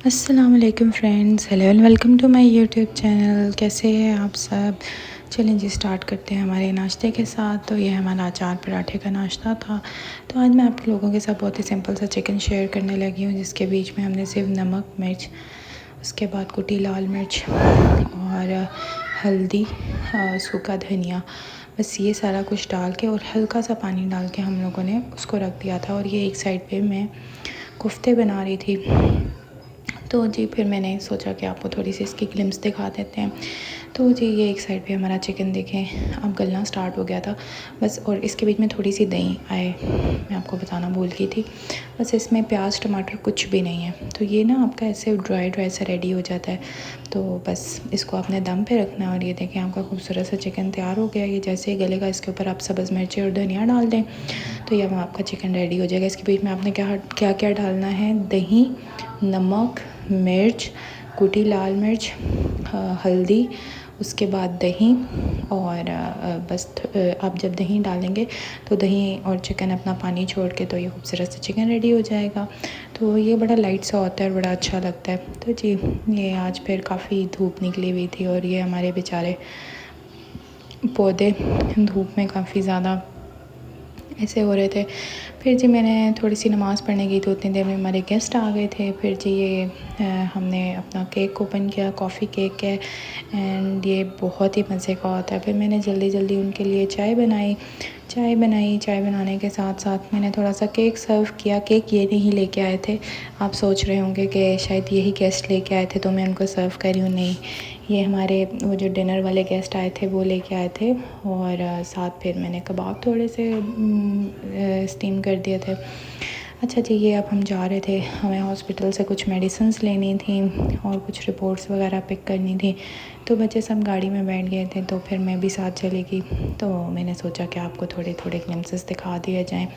अस्सलाम वालेकुम friends, hello and welcome to my YouTube channel. कैसे हैं आप सब? चलें जी, स्टार्ट करते हैं हमारे नाश्ते के साथ। तो ये हमारा अचार पराठे का नाश्ता था। तो आज मैं आप लोगों के साथ बहुत ही सिंपल सा चिकन शेयर करने लगी हूँ, जिसके बीच में हमने सिर्फ नमक, मिर्च, उसके बाद कुटी लाल मिर्च और हल्दी, सूखा धनिया, बस ये सारा कुछ डाल के और हल्का सा पानी डाल के हम लोगों ने उसको रख दिया था। और ये एक साइड पे मैं कोफ्ते बना रही थी। तो जी फिर मैंने सोचा कि आपको थोड़ी सी इसकी ग्लिम्स दिखा देते हैं। तो जी ये एक साइड पे हमारा चिकन देखें अब गलना स्टार्ट हो गया था बस। और इसके बीच में थोड़ी सी दही आए, मैं आपको बताना भूल गई थी। बस इसमें प्याज टमाटर कुछ भी नहीं है। तो ये ना आपका ऐसे ड्राई ड्राई सा रेडी हो जाता है। तो बस इसको आपने दम पे रखना है। और ये देखें आपका खूबसूरत सा चिकन तैयार हो गया। ये जैसे ही गलेगा इसके ऊपर आप सब्ज़ मिर्ची और धनिया डाल दें तो ये आपका चिकन रेडी हो जाएगा। इसके बीच में आपने क्या क्या डालना है, दही, नमक, मिर्च, कुटी लाल मिर्च, हल्दी, उसके बाद दही। और बस आप जब दही डालेंगे तो दही और चिकन अपना पानी छोड़ के तो ये खूबसूरत से चिकन रेडी हो जाएगा। तो ये बड़ा लाइट सा होता है और बड़ा अच्छा लगता है। तो जी ये आज फिर काफ़ी धूप निकली हुई थी और ये हमारे बेचारे पौधे धूप में काफ़ी ज़्यादा ऐसे हो रहे थे। फिर जी मैंने थोड़ी सी नमाज़ पढ़ने गई तो उतनी देर में हमारे गेस्ट आ गए थे। फिर जी ये हमने अपना केक ओपन किया, कॉफ़ी केक है एंड ये बहुत ही मज़े का होता है। फिर मैंने जल्दी जल्दी उनके लिए चाय बनाई। चाय बनाने के साथ साथ मैंने थोड़ा सा केक सर्व किया। केक ये नहीं लेके आए थे। आप सोच रहे होंगे कि शायद यही गेस्ट लेके आए थे तो मैं उनको सर्व कर रही हूँ। नहीं, ये हमारे वो जो डिनर वाले गेस्ट आए थे वो लेके आए थे। और साथ फिर मैंने कबाब थोड़े से स्टीम कर दिए थे। अच्छा जी, ये अब हम जा रहे थे, हमें हॉस्पिटल से कुछ मेडिसिन्स लेनी थी और कुछ रिपोर्ट्स वगैरह पिक करनी थी। तो बच्चे सब गाड़ी में बैठ गए थे तो फिर मैं भी साथ चली गई। तो मैंने सोचा कि आपको थोड़े थोड़े ग्लिम्सेस दिखा दिए जाएं।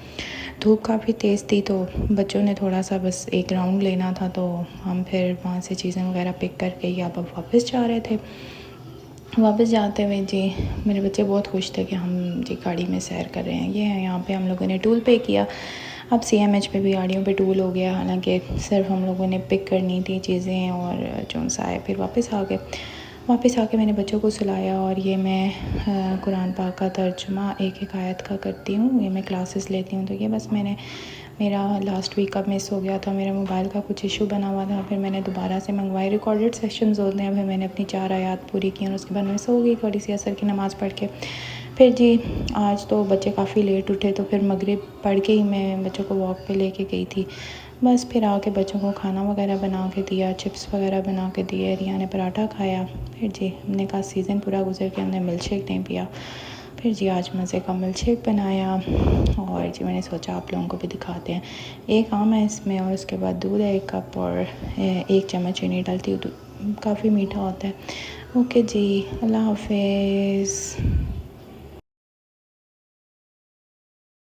धूप काफ़ी तेज़ थी तो बच्चों ने थोड़ा सा बस एक राउंड लेना था तो हम फिर वहाँ से चीज़ें वगैरह पिक करके ही अब वापस जा रहे थे। वापस जाते हुए जी मेरे बच्चे बहुत खुश थे कि हम जी गाड़ी में सैर कर रहे हैं। ये है यहाँ पे हम लोगों ने टूल पे किया। अब CMH पे भी गाड़ियों पे टूल हो गया, हालांकि सिर्फ हम लोगों ने पिक करनी थी चीज़ें और जो सा आए फिर वापस आ गए। वापस आके मैंने बच्चों को सुलाया और ये मैं कुरान पाक का तर्जुमा एक एक आयत का करती हूँ। ये मैं क्लासेस लेती हूँ। तो ये बस मेरा लास्ट वीक का मिस हो गया था, मेरा मोबाइल का कुछ इशू बना हुआ था। फिर मैंने दोबारा से मंगवाई, रिकॉर्डेड सेशंस होते हैं। फिर मैंने अपनी 4 आयत पूरी की और उसके बाद मैं सो गई थोड़ी सी असर की नमाज़ पढ़ के। फिर जी आज तो बच्चे काफ़ी लेट उठे तो फिर मगरिब पढ़ के ही मैं बच्चों को वॉक पे लेके गई थी। बस फिर आके बच्चों को खाना वगैरह बना के दिया, चिप्स वगैरह बना के दिए, रिया ने पराठा खाया। फिर जी हमने कहा सीज़न पूरा गुजर के हमने मिल्क शेक नहीं पिया। फिर जी आज मज़े का मिल्क शेक बनाया और जी मैंने सोचा आप लोगों को भी दिखाते हैं। एक आम है इसमें और उसके बाद दूध है 1 कप और 1 चम्मच चीनी डालती हूँ। तो काफ़ी मीठा होता है। ओके जी, अल्लाह हाफिज़।